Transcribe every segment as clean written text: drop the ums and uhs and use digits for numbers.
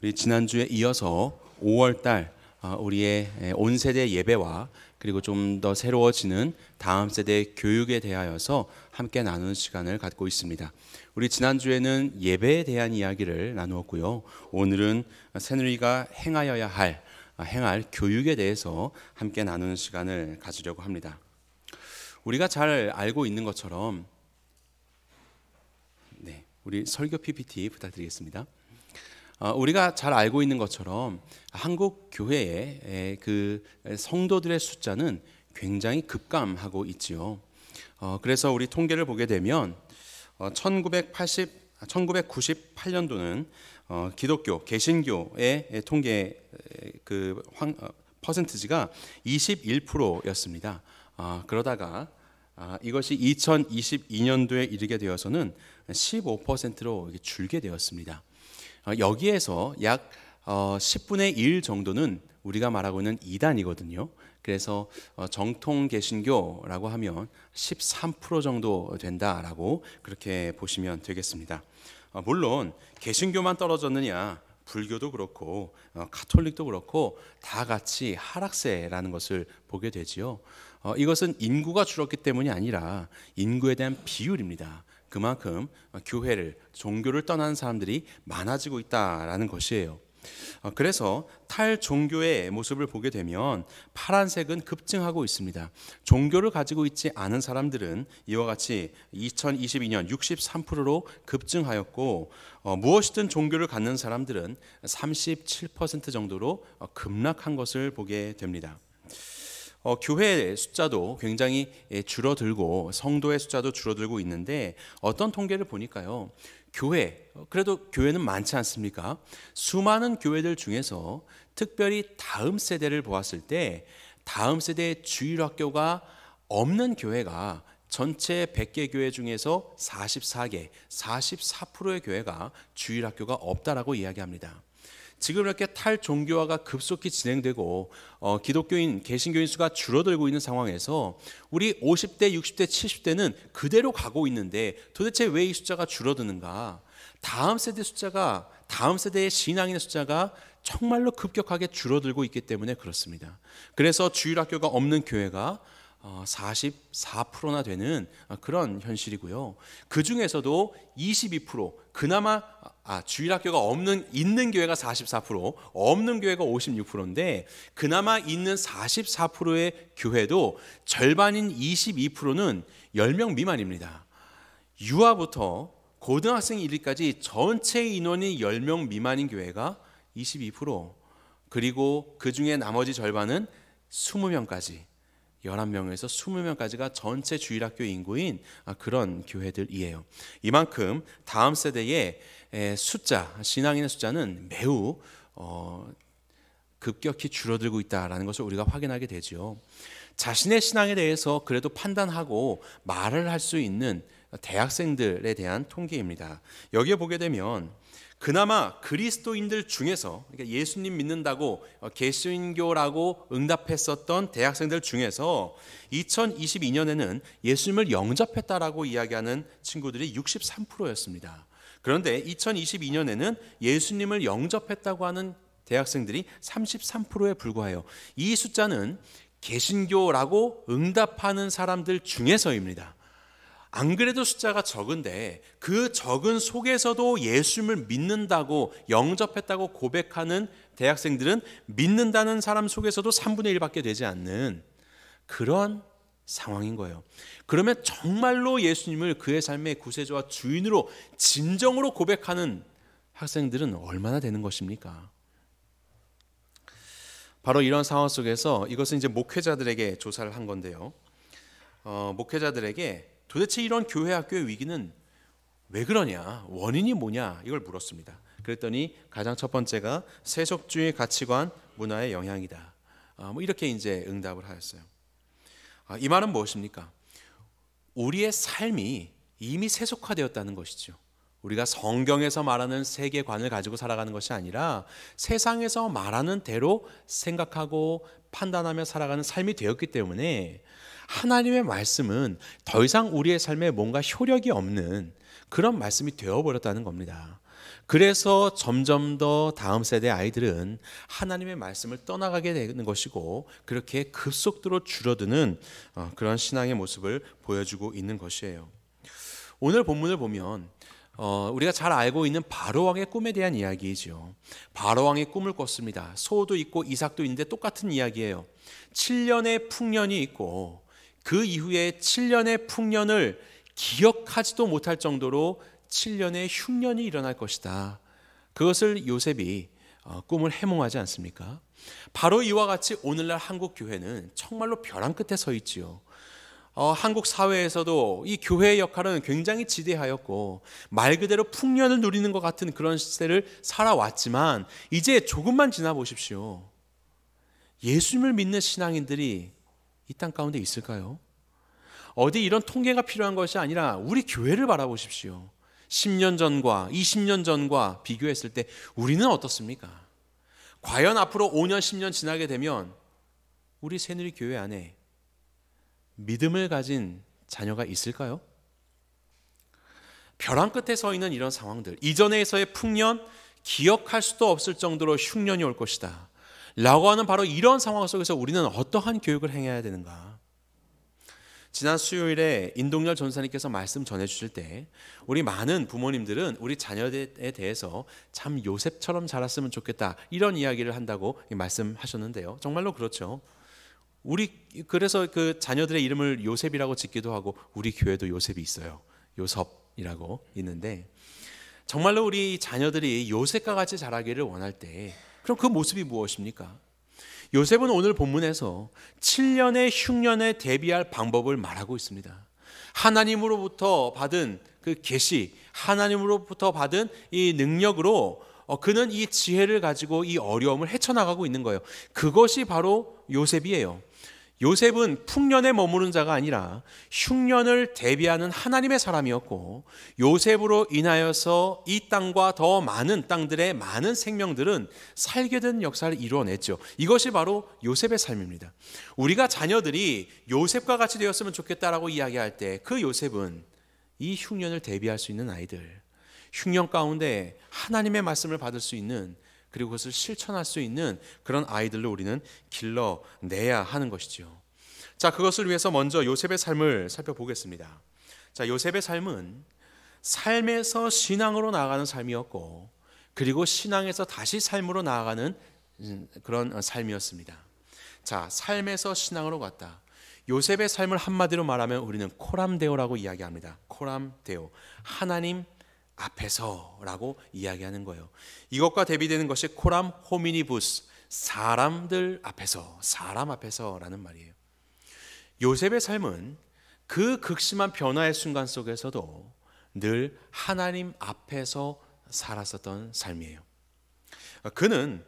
우리 지난주에 이어서 5월달 우리의 온 세대 예배와 그리고 좀 더 새로워지는 다음 세대 교육에 대하여서 함께 나누는 시간을 갖고 있습니다. 우리 지난주에는 예배에 대한 이야기를 나누었고요. 오늘은 새누리가 행할 교육에 대해서 함께 나누는 시간을 가지려고 합니다. 우리가 잘 알고 있는 것처럼 우리 설교 PPT 부탁드리겠습니다. 우리가 잘 알고 있는 것처럼 한국 교회의 그 성도들의 숫자는 굉장히 급감하고 있지요. 그래서 우리 통계를 보게 되면 1998년도는 기독교 개신교의 통계 그 퍼센티지가 21%였습니다. 그러다가 이것이 2022년도에 이르게 되어서는 15%로 줄게 되었습니다. 여기에서 약 10분의 1 정도는 우리가 말하고 있는 이단이거든요. 그래서 정통 개신교라고 하면 13% 정도 된다라고 그렇게 보시면 되겠습니다. 물론 개신교만 떨어졌느냐, 불교도 그렇고 가톨릭도 그렇고 다 같이 하락세라는 것을 보게 되지요. 이것은 인구가 줄었기 때문이 아니라 인구에 대한 비율입니다. 그만큼 교회를, 종교를 떠나는 사람들이 많아지고 있다라는 것이에요. 그래서 탈종교의 모습을 보게 되면 파란색은 급증하고 있습니다. 종교를 가지고 있지 않은 사람들은 이와 같이 2022년 63%로 급증하였고, 무엇이든 종교를 갖는 사람들은 37% 정도로 급락한 것을 보게 됩니다. 교회의 숫자도 굉장히 줄어들고 성도의 숫자도 줄어들고 있는데, 어떤 통계를 보니까요, 그래도 교회는 많지 않습니까? 수많은 교회들 중에서 특별히 다음 세대를 보았을 때 다음 세대의 주일학교가 없는 교회가 전체 100개 교회 중에서 44%의 교회가 주일학교가 없다라고 이야기합니다. 지금 이렇게 탈종교화가 급속히 진행되고 기독교인, 개신교인 수가 줄어들고 있는 상황에서 우리 50대, 60대, 70대는 그대로 가고 있는데 도대체 왜 이 숫자가 줄어드는가? 다음 세대의 신앙인의 숫자가 정말로 급격하게 줄어들고 있기 때문에 그렇습니다. 그래서 주일학교가 없는 교회가 44%나 되는 그런 현실이고요. 그 중에서도 22%, 그나마 주일학교가 있는 교회가 44%, 없는 교회가 56%인데 그나마 있는 44%의 교회도 절반인 22%는 10명 미만입니다. 유아부터 고등학생 이르기까지 전체 인원이 10명 미만인 교회가 22%, 그리고 그 중에 나머지 절반은 20명까지, 11명에서 20명까지가 전체 주일학교 인구인 그런 교회들이에요. 이만큼 다음 세대의 신앙인의 숫자는 매우 급격히 줄어들고 있다는 것을 우리가 확인하게 되죠. 자신의 신앙에 대해서 그래도 판단하고 말을 할 수 있는 대학생들에 대한 통계입니다. 여기에 보게 되면 그나마 그리스도인들 중에서, 그러니까 예수님 믿는다고 개신교라고 응답했었던 대학생들 중에서 2022년에는 예수님을 영접했다라고 이야기하는 친구들이 63%였습니다. 그런데 2022년에는 예수님을 영접했다고 하는 대학생들이 33%에 불과해요. 이 숫자는 개신교라고 응답하는 사람들 중에서입니다. 안 그래도 숫자가 적은데 그 적은 속에서도 예수님을 믿는다고, 영접했다고 고백하는 대학생들은 믿는다는 사람 속에서도 3분의 1밖에 되지 않는 그런 상황인 거예요. 그러면 정말로 예수님을 그의 삶의 구세주와 주인으로 진정으로 고백하는 학생들은 얼마나 되는 것입니까? 바로 이런 상황 속에서 이것은 이제 목회자들에게 조사를 한 건데요. 목회자들에게 도대체 이런 교회 학교의 위기는 왜 그러냐, 원인이 뭐냐, 이걸 물었습니다. 그랬더니 가장 첫 번째가 세속주의 가치관, 문화의 영향이다. 이렇게 이제 응답을 하였어요. 이 말은 무엇입니까? 우리의 삶이 이미 세속화되었다는 것이죠. 우리가 성경에서 말하는 세계관을 가지고 살아가는 것이 아니라 세상에서 말하는 대로 생각하고 판단하며 살아가는 삶이 되었기 때문에 하나님의 말씀은 더 이상 우리의 삶에 뭔가 효력이 없는 그런 말씀이 되어버렸다는 겁니다. 그래서 점점 더 다음 세대 아이들은 하나님의 말씀을 떠나가게 되는 것이고 그렇게 급속도로 줄어드는 그런 신앙의 모습을 보여주고 있는 것이에요. 오늘 본문을 보면 우리가 잘 알고 있는 바로왕의 꿈에 대한 이야기이죠. 바로왕이 꿈을 꿨습니다. 소도 있고 이삭도 있는데 똑같은 이야기예요. 7년의 풍년이 있고 그 이후에 7년의 풍년을 기억하지도 못할 정도로 7년의 흉년이 일어날 것이다. 그것을 요셉이 꿈을 해몽하지 않습니까? 바로 이와 같이 오늘날 한국 교회는 정말로 벼랑 끝에 서 있지요. 한국 사회에서도 이 교회의 역할은 굉장히 지대하였고 말 그대로 풍년을 누리는 것 같은 그런 시대를 살아왔지만 이제 조금만 지나 보십시오. 예수님을 믿는 신앙인들이 이 땅 가운데 있을까요? 어디 이런 통계가 필요한 것이 아니라 우리 교회를 바라보십시오. 10년 전과 20년 전과 비교했을 때 우리는 어떻습니까? 과연 앞으로 5년 10년 지나게 되면 우리 새누리 교회 안에 믿음을 가진 자녀가 있을까요? 벼랑 끝에 서 있는 이런 상황들, 이전에서의 풍년 기억할 수도 없을 정도로 흉년이 올 것이다 라고 하는 바로 이런 상황 속에서 우리는 어떠한 교육을 행해야 되는가? 지난 수요일에 인동열 전사님께서 말씀 전해주실 때 우리 많은 부모님들은 우리 자녀에 대해서 참 요셉처럼 자랐으면 좋겠다 이런 이야기를 한다고 말씀하셨는데요. 정말로 그렇죠. 그래서 그 자녀들의 이름을 요셉이라고 짓기도 하고 우리 교회도 요셉이 있어요. 요섭이라고 있는데 정말로 우리 자녀들이 요셉과 같이 자라기를 원할 때 그럼 그 모습이 무엇입니까? 요셉은 오늘 본문에서 7년의 흉년에 대비할 방법을 말하고 있습니다. 하나님으로부터 받은 그 계시, 하나님으로부터 받은 이 능력으로 그는 이 지혜를 가지고 이 어려움을 헤쳐나가고 있는 거예요. 그것이 바로 요셉이에요. 요셉은 풍년에 머무른 자가 아니라 흉년을 대비하는 하나님의 사람이었고 요셉으로 인하여서 이 땅과 더 많은 땅들의 많은 생명들은 살게 된 역사를 이루어냈죠. 이것이 바로 요셉의 삶입니다. 우리가 자녀들이 요셉과 같이 되었으면 좋겠다라고 이야기할 때 그 요셉은 이 흉년을 대비할 수 있는 아이들, 흉년 가운데 하나님의 말씀을 받을 수 있는 그리고 그것을 실천할 수 있는 그런 아이들로 우리는 길러내야 하는 것이죠. 자, 그것을 위해서 먼저 요셉의 삶을 살펴보겠습니다. 자, 요셉의 삶은 삶에서 신앙으로 나아가는 삶이었고 그리고 신앙에서 다시 삶으로 나아가는 그런 삶이었습니다. 자, 삶에서 신앙으로 갔다. 요셉의 삶을 한마디로 말하면 우리는 코람데오라고 이야기합니다. 코람데오, 하나님 앞에서라고 이야기하는 거예요. 이것과 대비되는 것이 코람 호미니부스, 사람들 앞에서, 사람 앞에서라는 말이에요. 요셉의 삶은 그 극심한 변화의 순간 속에서도 늘 하나님 앞에서 살았었던 삶이에요. 그는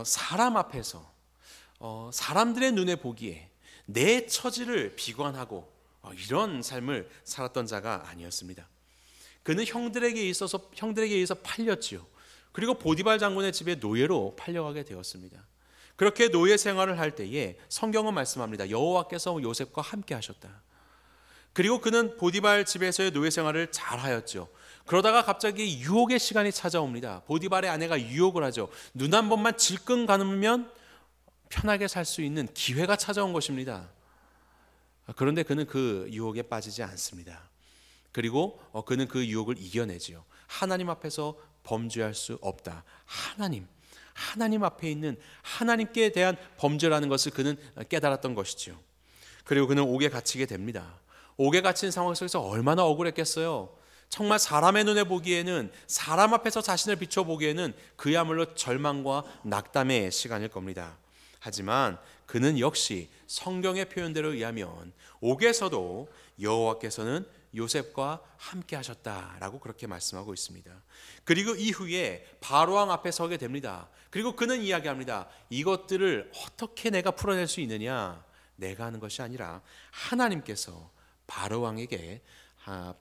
사람 앞에서 사람들의 눈에 보기에 내 처지를 비관하고 이런 삶을 살았던 자가 아니었습니다. 그는 형들에게 의해서 팔렸지요. 그리고 보디발 장군의 집에 노예로 팔려가게 되었습니다. 그렇게 노예 생활을 할 때에 성경은 말씀합니다. 여호와께서 요셉과 함께 하셨다. 그리고 그는 보디발 집에서의 노예 생활을 잘 하였죠. 그러다가 갑자기 유혹의 시간이 찾아옵니다. 보디발의 아내가 유혹을 하죠. 눈 한 번만 질끈 감으면 편하게 살 수 있는 기회가 찾아온 것입니다. 그런데 그는 그 유혹에 빠지지 않습니다. 그리고 그는 그 유혹을 이겨내지요. 하나님 앞에서 범죄할 수 없다. 하나님 앞에 있는 하나님께 대한 범죄라는 것을 그는 깨달았던 것이죠. 그리고 그는 옥에 갇히게 됩니다. 옥에 갇힌 상황 속에서 얼마나 억울했겠어요. 정말 사람의 눈에 보기에는, 사람 앞에서 자신을 비춰보기에는 그야말로 절망과 낙담의 시간일 겁니다. 하지만 그는 역시 성경의 표현대로 의하면 옥에서도 여호와께서는 요셉과 함께 하셨다라고 그렇게 말씀하고 있습니다. 그리고 이후에 바로왕 앞에 서게 됩니다. 그리고 그는 이야기합니다. 이것들을 어떻게 내가 풀어낼 수 있느냐? 내가 하는 것이 아니라 하나님께서 바로왕에게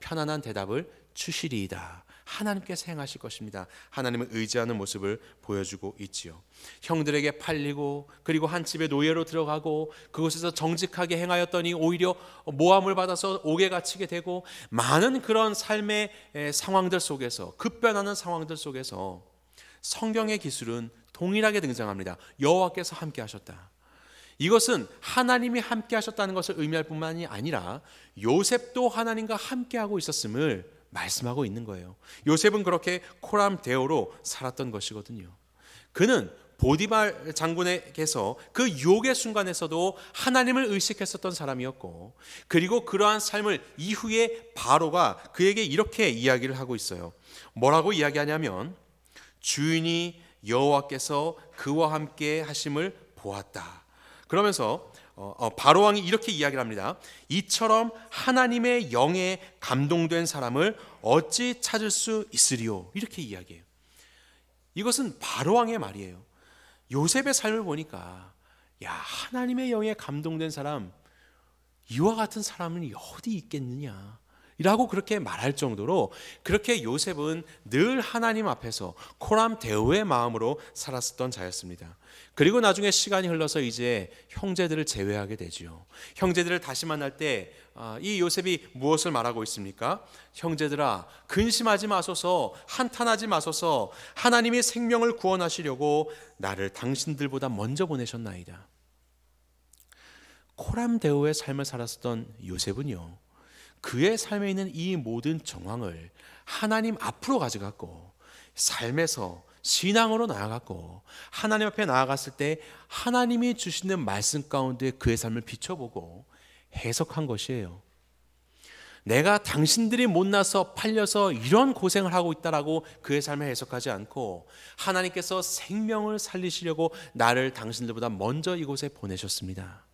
편안한 대답을 주시리이다. 하나님께서 행하실 것입니다. 하나님을 의지하는 모습을 보여주고 있지요. 형들에게 팔리고 그리고 한 집의 노예로 들어가고 그곳에서 정직하게 행하였더니 오히려 모함을 받아서 옥에 갇히게 되고, 많은 그런 삶의 상황들 속에서, 급변하는 상황들 속에서 성경의 기술은 동일하게 등장합니다. 여호와께서 함께 하셨다. 이것은 하나님이 함께 하셨다는 것을 의미할 뿐만이 아니라 요셉도 하나님과 함께하고 있었음을 말씀하고 있는 거예요. 요셉은 그렇게 코람데오로 살았던 것이거든요. 그는 보디발 장군에게서 그 유혹의 순간에서도 하나님을 의식했었던 사람이었고, 그리고 그러한 삶을 이후에 바로가 그에게 이렇게 이야기를 하고 있어요. 뭐라고 이야기하냐면, 주인이 여호와께서 그와 함께 하심을 보았다. 그러면서 바로 왕이 이렇게 이야기를 합니다. 이처럼 하나님의 영에 감동된 사람을 어찌 찾을 수 있으리요? 이렇게 이야기해요. 이것은 바로 왕의 말이에요. 요셉의 삶을 보니까, 야, 하나님의 영에 감동된 사람, 이와 같은 사람은 어디 있겠느냐 라고 그렇게 말할 정도로, 그렇게 요셉은 늘 하나님 앞에서 코람데오의 마음으로 살았었던 자였습니다. 그리고 나중에 시간이 흘러서 이제 형제들을 제외하게 되죠. 형제들을 다시 만날 때 이 요셉이 무엇을 말하고 있습니까? 형제들아, 근심하지 마소서, 한탄하지 마소서. 하나님이 생명을 구원하시려고 나를 당신들보다 먼저 보내셨나이다. 코람데오의 삶을 살았었던 요셉은요, 그의 삶에 있는 이 모든 정황을 하나님 앞으로 가져갔고, 삶에서 신앙으로 나아갔고, 하나님 앞에 나아갔을 때 하나님이 주시는 말씀 가운데 그의 삶을 비춰보고 해석한 것이에요. 내가 당신들이 못나서 팔려서 이런 고생을 하고 있다라고 그의 삶을 해석하지 않고, 하나님께서 생명을 살리시려고 나를 당신들보다 먼저 이곳에 보내셨습니다.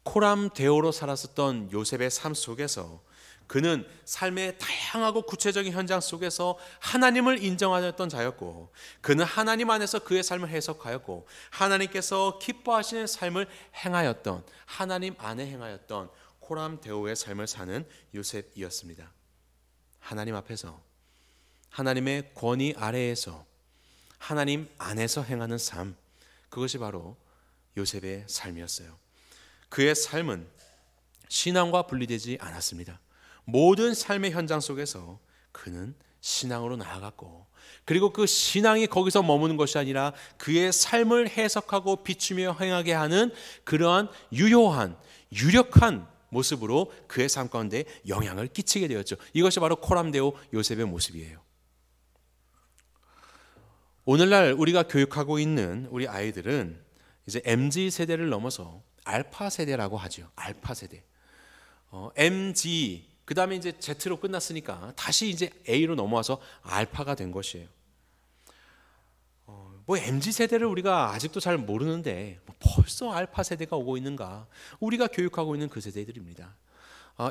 코람데오로 살았었던 요셉의 삶 속에서 그는 삶의 다양하고 구체적인 현장 속에서 하나님을 인정하였던 자였고, 그는 하나님 안에서 그의 삶을 해석하였고, 하나님께서 기뻐하시는 삶을 행하였던, 하나님 안에 행하였던 코람데오의 삶을 사는 요셉이었습니다. 하나님 앞에서, 하나님의 권위 아래에서, 하나님 안에서 행하는 삶, 그것이 바로 요셉의 삶이었어요. 그의 삶은 신앙과 분리되지 않았습니다. 모든 삶의 현장 속에서 그는 신앙으로 나아갔고, 그리고 그 신앙이 거기서 머무는 것이 아니라 그의 삶을 해석하고 비추며 행하게 하는 그러한 유효한, 유력한 모습으로 그의 삶 가운데 영향을 끼치게 되었죠. 이것이 바로 코람데오 요셉의 모습이에요. 오늘날 우리가 교육하고 있는 우리 아이들은 이제 MZ 세대를 넘어서 알파 세대라고 하죠. 알파 세대. MG, 그 다음에 이제 Z로 끝났으니까 다시 이제 A로 넘어와서 알파가 된 것이에요. 뭐 MG 세대를 우리가 아직도 잘 모르는데 벌써 알파 세대가 오고 있는가? 우리가 교육하고 있는 그 세대들입니다.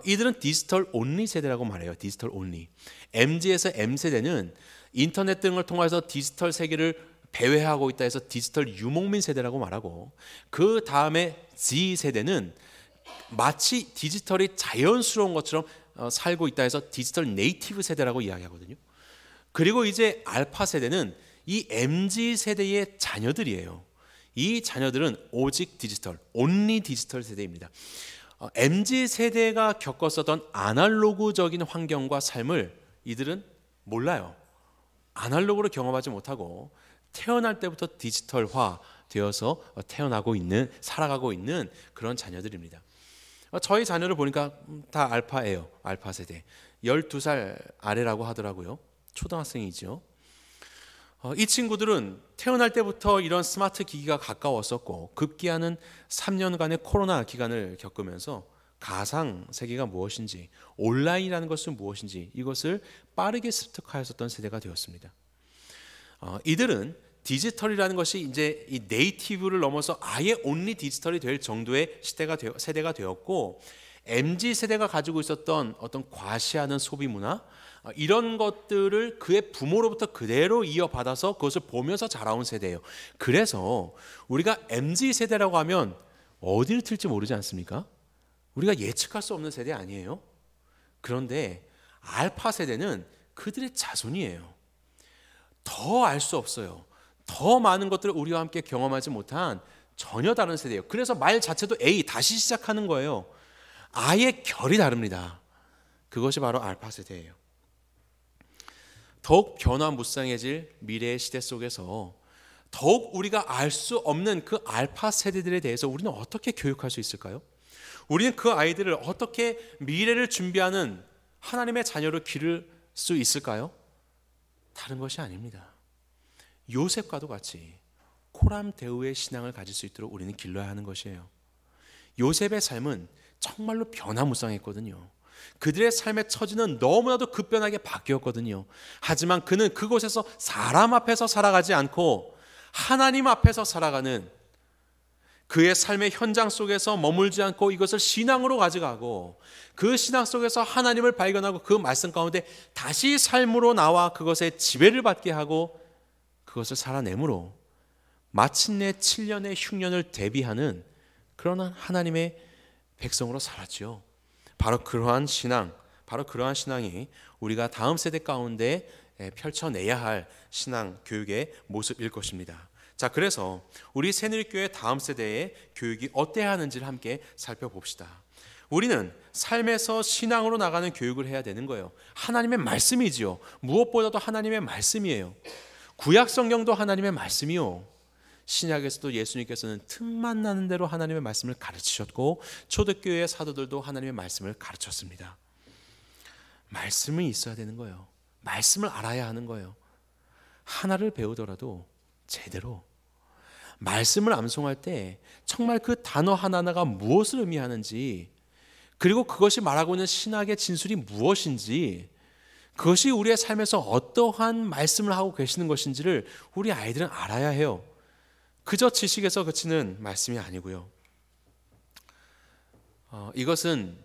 이들은 디지털 온리 세대라고 말해요. 디지털 온리. MG에서 M 세대는 인터넷 등을 통해서 디지털 세계를 배회하고 있다 해서 디지털 유목민 세대라고 말하고, 그 다음에 Z 세대는 마치 디지털이 자연스러운 것처럼 살고 있다 해서 디지털 네이티브 세대라고 이야기하거든요. 그리고 이제 알파 세대는 이 MZ 세대의 자녀들이에요. 이 자녀들은 오직 디지털, 온리 디지털 세대입니다. MZ 세대가 겪었었던 아날로그적인 환경과 삶을 이들은 몰라요. 아날로그로 경험하지 못하고 태어날 때부터 디지털화 되어서 태어나고 있는, 살아가고 있는 그런 자녀들입니다. 저희 자녀를 보니까 다 알파예요. 알파 세대. 12살 아래라고 하더라고요. 초등학생이죠. 이 친구들은 태어날 때부터 이런 스마트 기기가 가까웠었고, 급기야는 3년간의 코로나 기간을 겪으면서 가상 세계가 무엇인지, 온라인이라는 것은 무엇인지 이것을 빠르게 습득하였었던 세대가 되었습니다. 이들은 디지털이라는 것이 이제 이 네이티브를 넘어서 아예 온리 디지털이 될 정도의 세대가 되었고, MZ 세대가 가지고 있었던 어떤 과시하는 소비 문화, 이런 것들을 그의 부모로부터 그대로 이어받아서 그것을 보면서 자라온 세대예요. 그래서 우리가 MZ 세대라고 하면 어디를 틀지 모르지 않습니까? 우리가 예측할 수 없는 세대 아니에요? 그런데 알파 세대는 그들의 자손이에요. 더 알 수 없어요. 더 많은 것들을 우리와 함께 경험하지 못한 전혀 다른 세대예요. 그래서 말 자체도 A, 다시 시작하는 거예요. 아예 결이 다릅니다. 그것이 바로 알파 세대예요. 더욱 변화무쌍해질 미래의 시대 속에서 더욱 우리가 알 수 없는 그 알파 세대들에 대해서 우리는 어떻게 교육할 수 있을까요? 우리는 그 아이들을 어떻게 미래를 준비하는 하나님의 자녀로 기를 수 있을까요? 다른 것이 아닙니다. 요셉과도 같이 코람데우의 신앙을 가질 수 있도록 우리는 길러야 하는 것이에요. 요셉의 삶은 정말로 변화무쌍했거든요. 그들의 삶의 처지는 너무나도 급변하게 바뀌었거든요. 하지만 그는 그곳에서 사람 앞에서 살아가지 않고 하나님 앞에서 살아가는, 그의 삶의 현장 속에서 머물지 않고 이것을 신앙으로 가져가고 그 신앙 속에서 하나님을 발견하고 그 말씀 가운데 다시 삶으로 나와 그것에 지배를 받게 하고 그것을 살아내므로 마침내 7년의 흉년을 대비하는 그런 하나님의 백성으로 살았지요. 바로 그러한 신앙이 우리가 다음 세대 가운데 펼쳐내야 할 신앙 교육의 모습일 것입니다. 자, 그래서 우리 새누리교회 다음 세대의 교육이 어때야 하는지를 함께 살펴봅시다. 우리는 삶에서 신앙으로 나가는 교육을 해야 되는 거예요. 하나님의 말씀이지요. 무엇보다도 하나님의 말씀이에요. 구약 성경도 하나님의 말씀이요. 신약에서도 예수님께서는 틈만 나는 대로 하나님의 말씀을 가르치셨고 초대교회의 사도들도 하나님의 말씀을 가르쳤습니다. 말씀이 있어야 되는 거예요. 말씀을 알아야 하는 거예요. 하나를 배우더라도 제대로 말씀을 암송할 때 정말 그 단어 하나하나가 무엇을 의미하는지, 그리고 그것이 말하고 있는 신학의 진술이 무엇인지, 그것이 우리의 삶에서 어떠한 말씀을 하고 계시는 것인지를 우리 아이들은 알아야 해요. 그저 지식에서 그치는 말씀이 아니고요. 이것은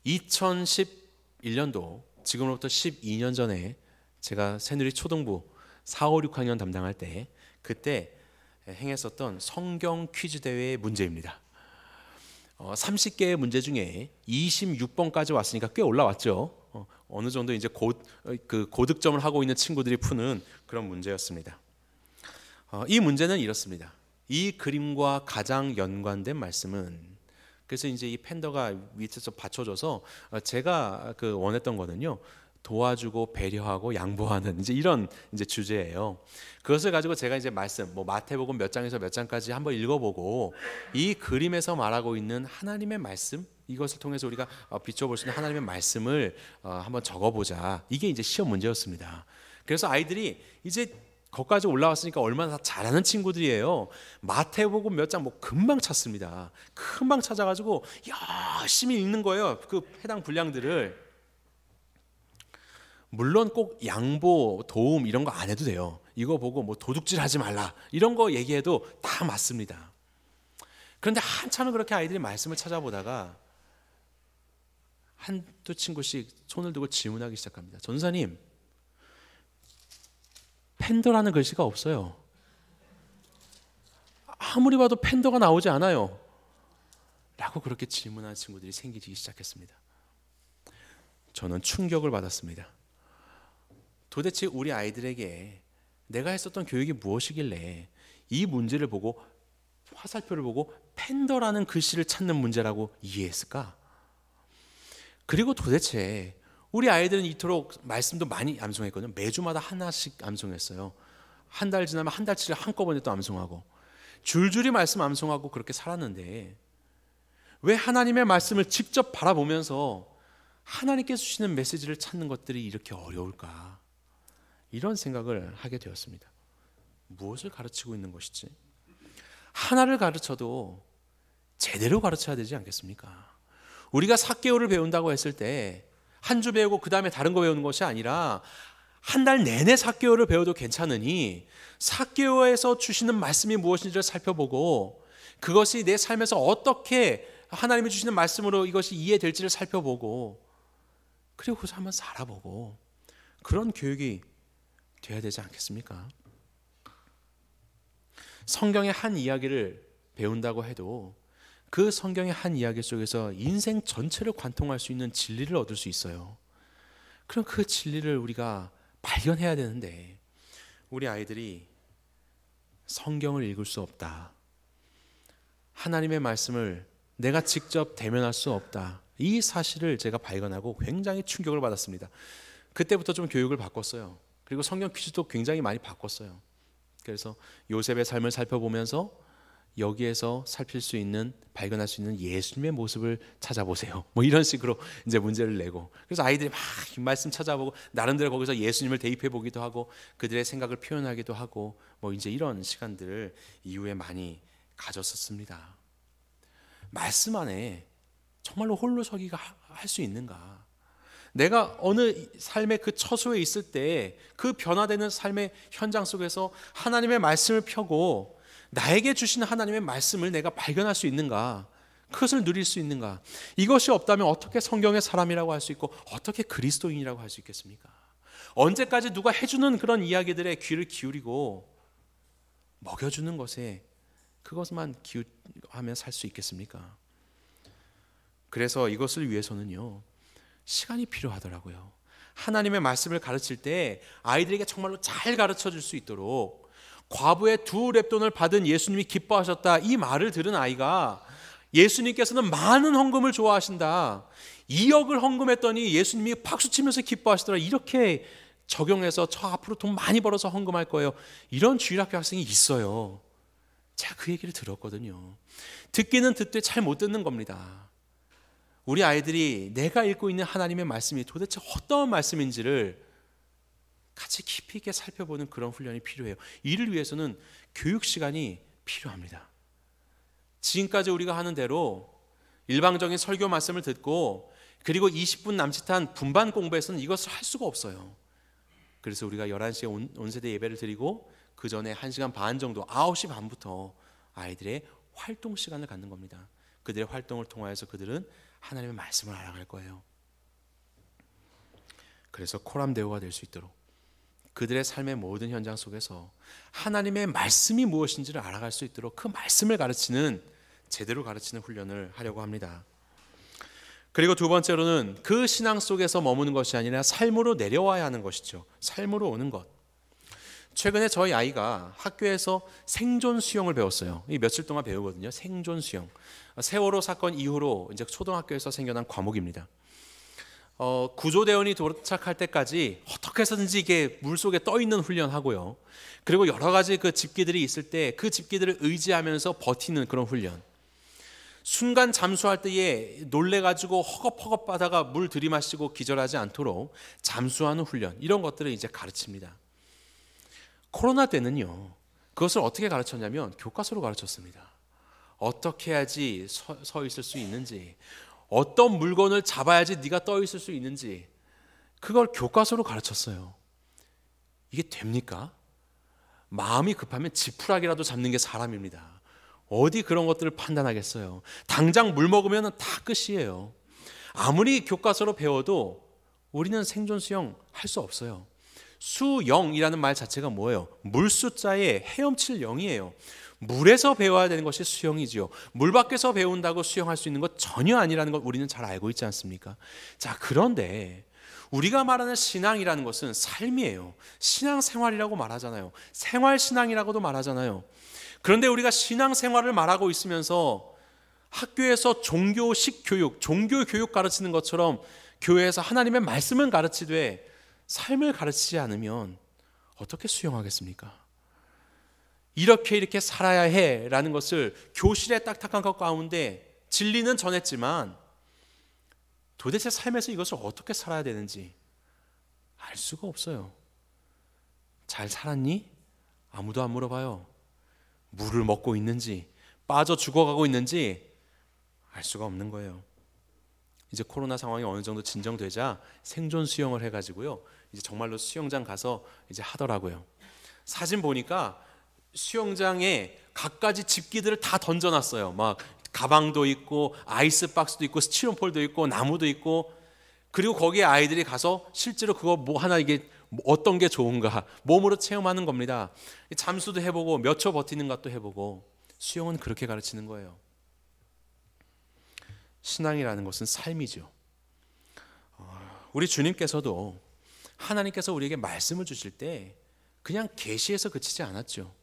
2011년도 지금으로부터 12년 전에 제가 새누리 초등부 4, 5, 6학년 담당할 때 그때 행했었던 성경 퀴즈 대회의 문제입니다. 30개의 문제 중에 26번까지 왔으니까 꽤 올라왔죠. 어느 정도 이제 고득점을 하고 있는 친구들이 푸는 그런 문제였습니다. 이 문제는 이렇습니다. 이 그림과 가장 연관된 말씀은, 그래서 이제 이 팬더가 밑에서 받쳐줘서 제가 원했던 거는요, 도와주고 배려하고 양보하는 이런 주제예요. 그것을 가지고 제가 이제 말씀, 마태복음 몇 장에서 몇 장까지 한번 읽어보고 이 그림에서 말하고 있는 하나님의 말씀, 이것을 통해서 우리가 비춰볼 수 있는 하나님의 말씀을 한번 적어보자. 이게 이제 시험 문제였습니다. 그래서 아이들이 이제 거기까지 올라왔으니까 얼마나 다 잘하는 친구들이에요. 마태복음 몇 장 금방 찾습니다. 금방 찾아가지고 열심히 읽는 거예요. 그 해당 분량들을. 물론 꼭 양보, 도움 이런 거 안 해도 돼요. 이거 보고 도둑질 하지 말라 이런 거 얘기해도 다 맞습니다. 그런데 한참을 그렇게 아이들이 말씀을 찾아보다가 한두 친구씩 손을 들고 질문하기 시작합니다. 전사님, 팬더라는 글씨가 없어요. 아무리 봐도 팬더가 나오지 않아요. 라고 그렇게 질문하는 친구들이 생기기 시작했습니다. 저는 충격을 받았습니다. 도대체 우리 아이들에게 내가 했었던 교육이 무엇이길래 이 문제를 보고, 화살표를 보고 팬더라는 글씨를 찾는 문제라고 이해했을까? 그리고 도대체 우리 아이들은 이토록 말씀도 많이 암송했거든요. 매주마다 하나씩 암송했어요. 한 달 지나면 한 달치를 한꺼번에 또 암송하고 줄줄이 말씀 암송하고 그렇게 살았는데, 왜 하나님의 말씀을 직접 바라보면서 하나님께서 주시는 메시지를 찾는 것들이 이렇게 어려울까? 이런 생각을 하게 되었습니다. 무엇을 가르치고 있는 것이지? 하나를 가르쳐도 제대로 가르쳐야 되지 않겠습니까? 우리가 삭개오를 배운다고 했을 때 한 주 배우고 그 다음에 다른 거 배우는 것이 아니라 한 달 내내 삭개오를 배워도 괜찮으니 삭개오에서 주시는 말씀이 무엇인지를 살펴보고 그것이 내 삶에서 어떻게 하나님이 주시는 말씀으로 이것이 이해될지를 살펴보고, 그리고 그것을 한번 살아보고, 그런 교육이 돼야 되지 않겠습니까? 성경의 한 이야기를 배운다고 해도 그 성경의 한 이야기 속에서 인생 전체를 관통할 수 있는 진리를 얻을 수 있어요. 그럼 그 진리를 우리가 발견해야 되는데 우리 아이들이 성경을 읽을 수 없다, 하나님의 말씀을 내가 직접 대면할 수 없다, 이 사실을 제가 발견하고 굉장히 충격을 받았습니다. 그때부터 좀 교육을 바꿨어요. 그리고 성경 퀴즈도 굉장히 많이 바꿨어요. 그래서 요셉의 삶을 살펴보면서 여기에서 살필 수 있는, 발견할 수 있는 예수님의 모습을 찾아보세요. 뭐 이런 식으로 이제 문제를 내고, 그래서 아이들이 막 이 말씀 찾아보고 나름대로 거기서 예수님을 대입해 보기도 하고 그들의 생각을 표현하기도 하고 뭐 이제 이런 시간들을 이후에 많이 가졌었습니다. 말씀 안에 정말로 홀로 서기가 할 수 있는가? 내가 어느 삶의 그 처소에 있을 때 그 변화되는 삶의 현장 속에서 하나님의 말씀을 펴고 나에게 주신 하나님의 말씀을 내가 발견할 수 있는가? 그것을 누릴 수 있는가? 이것이 없다면 어떻게 성경의 사람이라고 할 수 있고 어떻게 그리스도인이라고 할 수 있겠습니까? 언제까지 누가 해주는 그런 이야기들에 귀를 기울이고 먹여주는 것에 그것만 기울하며 살 수 있겠습니까? 그래서 이것을 위해서는요, 시간이 필요하더라고요. 하나님의 말씀을 가르칠 때 아이들에게 정말로 잘 가르쳐 줄 수 있도록, 과부의 2 렙돈을 받은 예수님이 기뻐하셨다, 이 말을 들은 아이가 예수님께서는 많은 헌금을 좋아하신다, 2억을 헌금했더니 예수님이 박수치면서 기뻐하시더라, 이렇게 적용해서 저 앞으로 돈 많이 벌어서 헌금할 거예요, 이런 주일학교 학생이 있어요. 제가 그 얘기를 들었거든요. 듣기는 듣되 잘 못 듣는 겁니다. 우리 아이들이 내가 읽고 있는 하나님의 말씀이 도대체 어떤 말씀인지를 같이 깊이 있게 살펴보는 그런 훈련이 필요해요. 이를 위해서는 교육 시간이 필요합니다. 지금까지 우리가 하는 대로 일방적인 설교 말씀을 듣고 그리고 20분 남짓한 분반 공부에서는 이것을 할 수가 없어요. 그래서 우리가 11시에 온세대 예배를 드리고 그 전에 1시간 반 정도, 9시 반부터 아이들의 활동 시간을 갖는 겁니다. 그들의 활동을 통하여서 그들은 하나님의 말씀을 알아갈 거예요. 그래서 코람데오가 될 수 있도록 그들의 삶의 모든 현장 속에서 하나님의 말씀이 무엇인지를 알아갈 수 있도록 그 말씀을 가르치는, 제대로 가르치는 훈련을 하려고 합니다. 그리고 두 번째로는 그 신앙 속에서 머무는 것이 아니라 삶으로 내려와야 하는 것이죠. 삶으로 오는 것. 최근에 저희 아이가 학교에서 생존 수영을 배웠어요. 이 며칠 동안 배우거든요. 생존 수영. 세월호 사건 이후로 이제 초등학교에서 생겨난 과목입니다. 구조대원이 도착할 때까지 어떻게 해서든지 이게 물속에 떠 있는 훈련하고요. 그리고 여러 가지 그 집기들이 있을 때 그 집기들을 의지하면서 버티는 그런 훈련. 순간 잠수할 때에 놀래가지고 허겁허겁 하다가 물 들이마시고 기절하지 않도록 잠수하는 훈련, 이런 것들을 이제 가르칩니다. 코로나 때는요, 그것을 어떻게 가르쳤냐면 교과서로 가르쳤습니다. 어떻게 해야지 서 있을 수 있는지, 어떤 물건을 잡아야지 네가 떠 있을 수 있는지, 그걸 교과서로 가르쳤어요. 이게 됩니까? 마음이 급하면 지푸라기라도 잡는 게 사람입니다. 어디 그런 것들을 판단하겠어요. 당장 물 먹으면 다 끝이에요. 아무리 교과서로 배워도 우리는 생존 수영 할 수 없어요. 수영이라는 말 자체가 뭐예요? 물 숫자에 헤엄칠 영이에요. 물에서 배워야 되는 것이 수영이지요. 물 밖에서 배운다고 수영할 수 있는 것 전혀 아니라는 걸 우리는 잘 알고 있지 않습니까? 자, 그런데 우리가 말하는 신앙이라는 것은 삶이에요. 신앙생활이라고 말하잖아요. 생활신앙이라고도 말하잖아요. 그런데 우리가 신앙생활을 말하고 있으면서 학교에서 종교식 교육, 종교교육 가르치는 것처럼 교회에서 하나님의 말씀은 가르치되 삶을 가르치지 않으면 어떻게 수용하겠습니까? 이렇게 살아야 해라는 것을 교실의 딱딱한 것 가운데 진리는 전했지만 도대체 삶에서 이것을 어떻게 살아야 되는지 알 수가 없어요. 잘 살았니? 아무도 안 물어봐요. 물을 먹고 있는지, 빠져 죽어가고 있는지 알 수가 없는 거예요. 이제 코로나 상황이 어느 정도 진정되자 생존 수영을 해가지고요, 이제 정말로 수영장 가서 이제 하더라고요. 사진 보니까 수영장에 갖가지 집기들을 다 던져놨어요. 막 가방도 있고 아이스박스도 있고 스티로폴도 있고 나무도 있고, 그리고 거기에 아이들이 가서 실제로 그거 뭐 하나 이게 어떤 게 좋은가 몸으로 체험하는 겁니다. 잠수도 해보고 몇 초 버티는 것도 해보고. 수영은 그렇게 가르치는 거예요. 신앙이라는 것은 삶이죠. 우리 주님께서도 하나님께서 우리에게 말씀을 주실 때 그냥 계시에서 그치지 않았죠.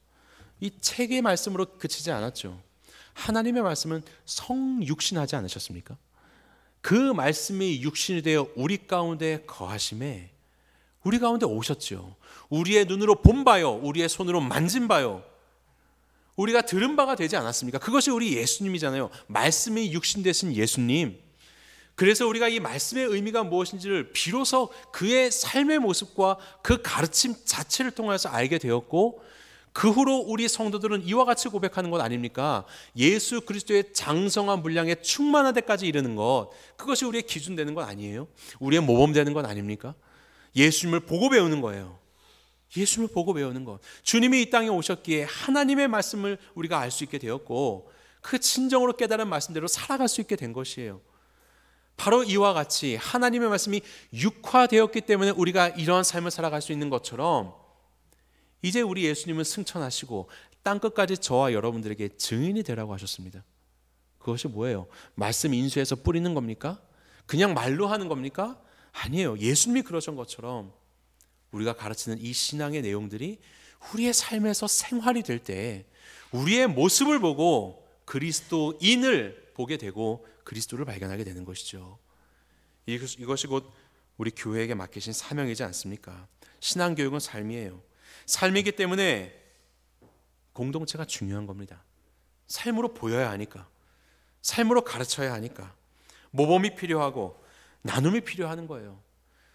이 책의 말씀으로 그치지 않았죠. 하나님의 말씀은 성육신하지 않으셨습니까? 그 말씀이 육신이 되어 우리 가운데 거하심에 우리 가운데 오셨죠. 우리의 눈으로 본 바요, 우리의 손으로 만진 바요, 우리가 들은 바가 되지 않았습니까? 그것이 우리 예수님이잖아요. 말씀이 육신 되신 예수님. 그래서 우리가 이 말씀의 의미가 무엇인지를 비로소 그의 삶의 모습과 그 가르침 자체를 통해서 알게 되었고, 그 후로 우리 성도들은 이와 같이 고백하는 것 아닙니까? 예수 그리스도의 장성한 분량에 충만한 데까지 이르는 것, 그것이 우리의 기준 되는 것 아니에요? 우리의 모범 되는 것 아닙니까? 예수님을 보고 배우는 거예요. 예수님을 보고 배우는 것. 주님이 이 땅에 오셨기에 하나님의 말씀을 우리가 알 수 있게 되었고, 그 진정으로 깨달은 말씀대로 살아갈 수 있게 된 것이에요. 바로 이와 같이 하나님의 말씀이 육화되었기 때문에 우리가 이러한 삶을 살아갈 수 있는 것처럼, 이제 우리 예수님은 승천하시고 땅끝까지 저와 여러분들에게 증인이 되라고 하셨습니다. 그것이 뭐예요? 말씀 인수해서 뿌리는 겁니까? 그냥 말로 하는 겁니까? 아니에요. 예수님이 그러신 것처럼 우리가 가르치는 이 신앙의 내용들이 우리의 삶에서 생활이 될 때 우리의 모습을 보고 그리스도인을 보게 되고 그리스도를 발견하게 되는 것이죠. 이것이 곧 우리 교회에게 맡기신 사명이지 않습니까? 신앙교육은 삶이에요. 삶이기 때문에 공동체가 중요한 겁니다. 삶으로 보여야 하니까, 삶으로 가르쳐야 하니까 모범이 필요하고 나눔이 필요한 거예요.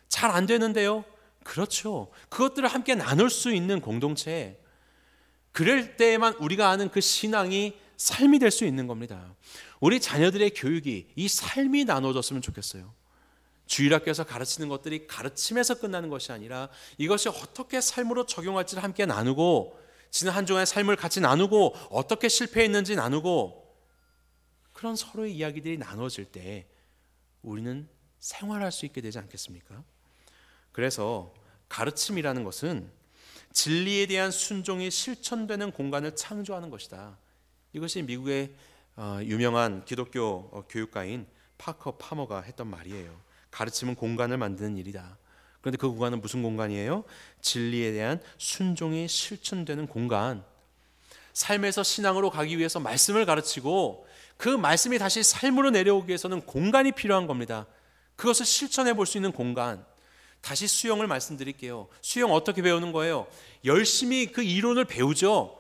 잘 안 되는데요? 그렇죠. 그것들을 함께 나눌 수 있는 공동체, 그럴 때에만 우리가 아는 그 신앙이 삶이 될 수 있는 겁니다. 우리 자녀들의 교육이 이 삶이 나눠졌으면 좋겠어요. 주일학교에서 가르치는 것들이 가르침에서 끝나는 것이 아니라 이것이 어떻게 삶으로 적용할지를 함께 나누고, 지난 한 주간의 삶을 같이 나누고, 어떻게 실패했는지 나누고, 그런 서로의 이야기들이 나눠질 때 우리는 생활할 수 있게 되지 않겠습니까? 그래서 가르침이라는 것은 진리에 대한 순종이 실천되는 공간을 창조하는 것이다. 이것이 미국의 유명한 기독교 교육가인 파커 파머가 했던 말이에요. 가르침은 공간을 만드는 일이다. 그런데 그 공간은 무슨 공간이에요? 진리에 대한 순종이 실천되는 공간. 삶에서 신앙으로 가기 위해서 말씀을 가르치고 그 말씀이 다시 삶으로 내려오기 위해서는 공간이 필요한 겁니다. 그것을 실천해 볼 수 있는 공간. 다시 수영을 말씀드릴게요. 수영 어떻게 배우는 거예요? 열심히 그 이론을 배우죠.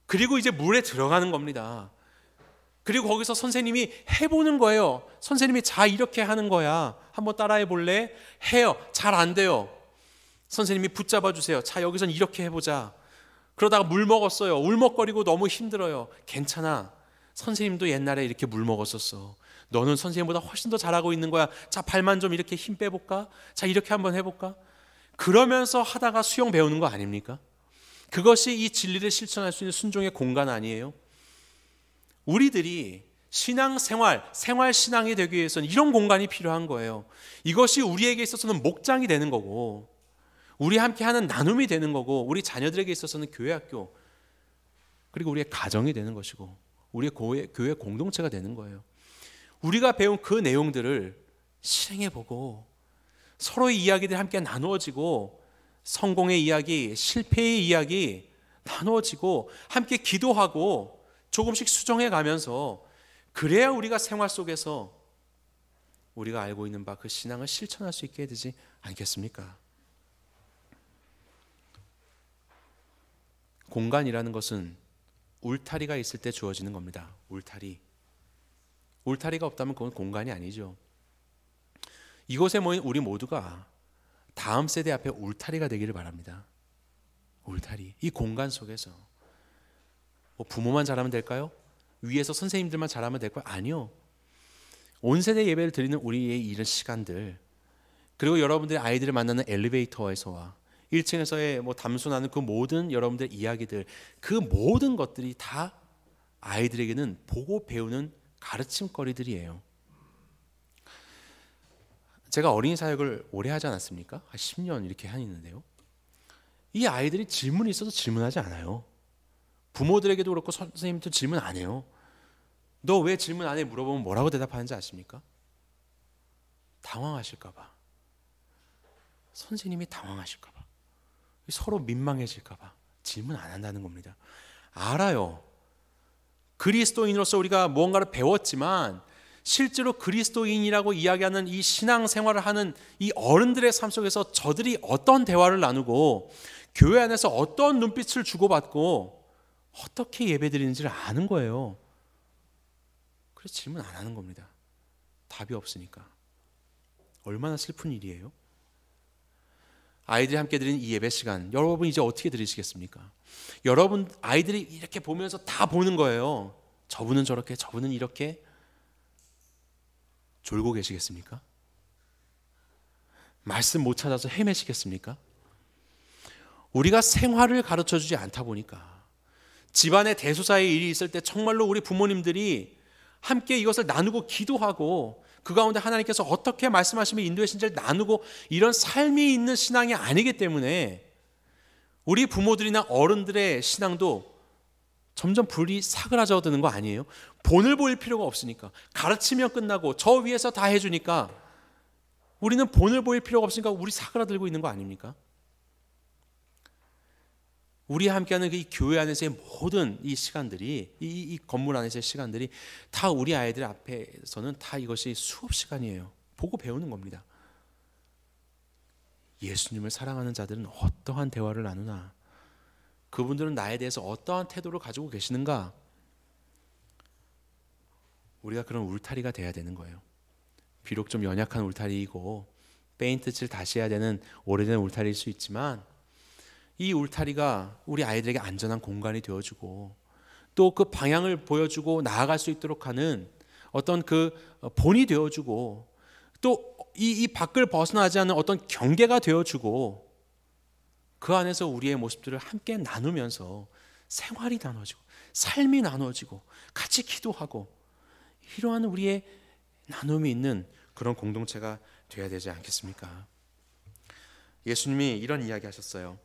그리고 이제 물에 들어가는 겁니다. 그리고 거기서 선생님이 해보는 거예요. 선생님이 자 이렇게 하는 거야, 한번 따라해 볼래? 해요. 잘 안 돼요. 선생님이 붙잡아 주세요. 자 여기선 이렇게 해보자. 그러다가 물 먹었어요. 울먹거리고 너무 힘들어요. 괜찮아. 선생님도 옛날에 이렇게 물 먹었었어. 너는 선생님보다 훨씬 더 잘하고 있는 거야. 자 발만 좀 이렇게 힘 빼볼까? 자 이렇게 한번 해볼까? 그러면서 하다가 수영 배우는 거 아닙니까? 그것이 이 진리를 실천할 수 있는 순종의 공간 아니에요? 우리들이 신앙생활, 생활신앙이 되기 위해서는 이런 공간이 필요한 거예요. 이것이 우리에게 있어서는 목장이 되는 거고, 우리 함께하는 나눔이 되는 거고, 우리 자녀들에게 있어서는 교회학교, 그리고 우리의 가정이 되는 것이고, 우리의 교회 공동체가 되는 거예요. 우리가 배운 그 내용들을 실행해보고 서로의 이야기들이 함께 나누어지고, 성공의 이야기, 실패의 이야기 나누어지고, 함께 기도하고 조금씩 수정해 가면서, 그래야 우리가 생활 속에서 우리가 알고 있는 바 그 신앙을 실천할 수 있게 되지 않겠습니까? 공간이라는 것은 울타리가 있을 때 주어지는 겁니다. 울타리가 없다면 그건 공간이 아니죠. 이곳에 모인 우리 모두가 다음 세대 앞에 울타리가 되기를 바랍니다. 울타리, 이 공간 속에서 뭐 부모만 잘하면 될까요? 위에서 선생님들만 잘하면 될까요? 아니요. 온 세대 예배를 드리는 우리의 이런 시간들, 그리고 여러분들의 아이들을 만나는 엘리베이터에서와 1층에서의 뭐 담소나는 그 모든 여러분들의 이야기들, 그 모든 것들이 다 아이들에게는 보고 배우는 가르침거리들이에요. 제가 어린이 사역을 오래 하지 않았습니까? 한 10년 이렇게 하는데요. 이 아이들이 질문이 있어도 질문하지 않아요. 부모들에게도 그렇고 선생님도 질문 안 해요. 너 왜 질문 안 해? 물어보면 뭐라고 대답하는지 아십니까? 당황하실까 봐. 선생님이 당황하실까 봐, 서로 민망해질까 봐 질문 안 한다는 겁니다. 알아요. 그리스도인으로서 우리가 무언가를 배웠지만 실제로 그리스도인이라고 이야기하는 이 신앙생활을 하는 이 어른들의 삶 속에서 저들이 어떤 대화를 나누고 교회 안에서 어떤 눈빛을 주고받고 어떻게 예배드리는지를 아는 거예요. 그래서 질문 안 하는 겁니다. 답이 없으니까. 얼마나 슬픈 일이에요. 아이들이 함께 드리는 이 예배 시간, 여러분 이제 어떻게 드리시겠습니까? 여러분 아이들이 이렇게 보면서 다 보는 거예요. 저분은 저렇게, 저분은 이렇게. 졸고 계시겠습니까? 말씀 못 찾아서 헤매시겠습니까? 우리가 생활을 가르쳐주지 않다 보니까 집안에 대소사의 일이 있을 때 정말로 우리 부모님들이 함께 이것을 나누고 기도하고 그 가운데 하나님께서 어떻게 말씀하시며 인도하신지를 나누고 이런 삶이 있는 신앙이 아니기 때문에 우리 부모들이나 어른들의 신앙도 점점 불이 사그라져드는 거 아니에요? 본을 보일 필요가 없으니까, 가르치면 끝나고 저 위에서 다 해주니까 우리는 본을 보일 필요가 없으니까 우리 사그라들고 있는 거 아닙니까? 우리 함께하는 이 교회 안에서의 모든 이 시간들이, 이 건물 안에서의 시간들이 다 우리 아이들 앞에서는 다 이것이 수업 시간이에요. 보고 배우는 겁니다. 예수님을 사랑하는 자들은 어떠한 대화를 나누나, 그분들은 나에 대해서 어떠한 태도를 가지고 계시는가, 우리가 그런 울타리가 돼야 되는 거예요. 비록 좀 연약한 울타리이고 페인트칠 다시 해야 되는 오래된 울타리일 수 있지만 이 울타리가 우리 아이들에게 안전한 공간이 되어주고 또 그 방향을 보여주고 나아갈 수 있도록 하는 어떤 그 본이 되어주고 또 이 밖을 벗어나지 않는 어떤 경계가 되어주고 그 안에서 우리의 모습들을 함께 나누면서 생활이 나눠지고 삶이 나눠지고 같이 기도하고 이러한 우리의 나눔이 있는 그런 공동체가 되어야 되지 않겠습니까? 예수님이 이런 이야기 하셨어요.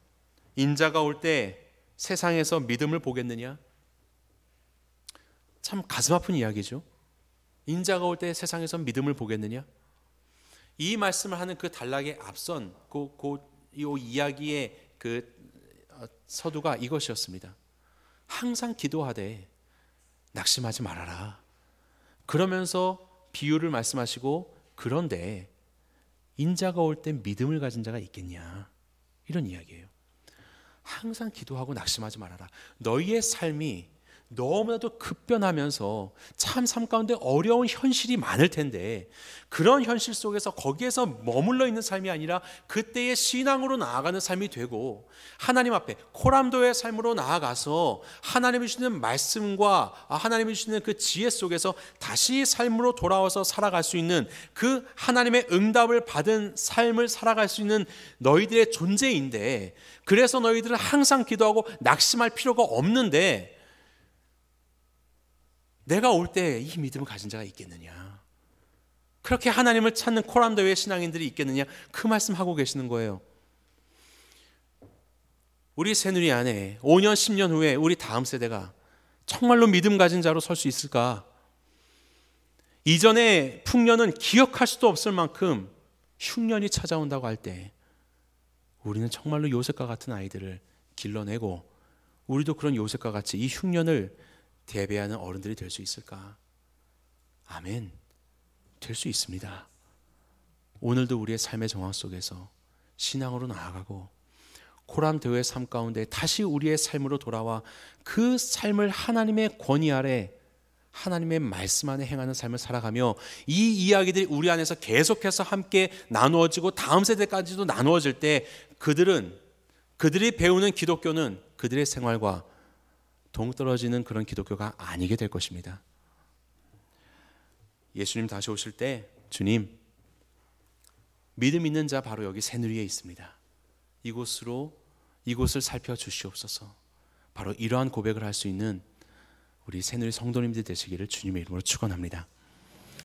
인자가 올 때 세상에서 믿음을 보겠느냐? 참 가슴 아픈 이야기죠. 인자가 올 때 세상에서 믿음을 보겠느냐? 이 말씀을 하는 그 단락에 앞선 이 이야기의 그 서두가 이것이었습니다. 항상 기도하되 낙심하지 말아라. 그러면서 비유를 말씀하시고 그런데 인자가 올 때 믿음을 가진 자가 있겠냐? 이런 이야기예요. 항상 기도하고 낙심하지 말아라. 너희의 삶이 너무나도 급변하면서 참 삶 가운데 어려운 현실이 많을 텐데 그런 현실 속에서 거기에서 머물러 있는 삶이 아니라 그때의 신앙으로 나아가는 삶이 되고 하나님 앞에 코람도의 삶으로 나아가서 하나님이 주시는 말씀과 하나님이 주시는 그 지혜 속에서 다시 삶으로 돌아와서 살아갈 수 있는 그 하나님의 응답을 받은 삶을 살아갈 수 있는 너희들의 존재인데 그래서 너희들은 항상 기도하고 낙심할 필요가 없는데 내가 올 때 이 믿음을 가진 자가 있겠느냐? 그렇게 하나님을 찾는 코람도의 신앙인들이 있겠느냐? 그 말씀하고 계시는 거예요. 우리 새누리 안에 5년, 10년 후에 우리 다음 세대가 정말로 믿음 가진 자로 설 수 있을까? 이전의 풍년은 기억할 수도 없을 만큼 흉년이 찾아온다고 할 때 우리는 정말로 요셉과 같은 아이들을 길러내고 우리도 그런 요셉과 같이 이 흉년을 대비하는 어른들이 될 수 있을까? 아멘. 될 수 있습니다. 오늘도 우리의 삶의 정황 속에서 신앙으로 나아가고 코람데오의 삶 가운데 다시 우리의 삶으로 돌아와 그 삶을 하나님의 권위 아래 하나님의 말씀 안에 행하는 삶을 살아가며 이 이야기들이 우리 안에서 계속해서 함께 나누어지고 다음 세대까지도 나누어질 때 그들이 배우는 기독교는 그들의 생활과 동떨어지는 그런 기독교가 아니게 될 것입니다. 예수님 다시 오실 때 주님 믿음 있는 자 바로 여기 새누리에 있습니다. 이곳을 살펴주시옵소서. 바로 이러한 고백을 할 수 있는 우리 새누리 성도님들 되시기를 주님의 이름으로 축원합니다.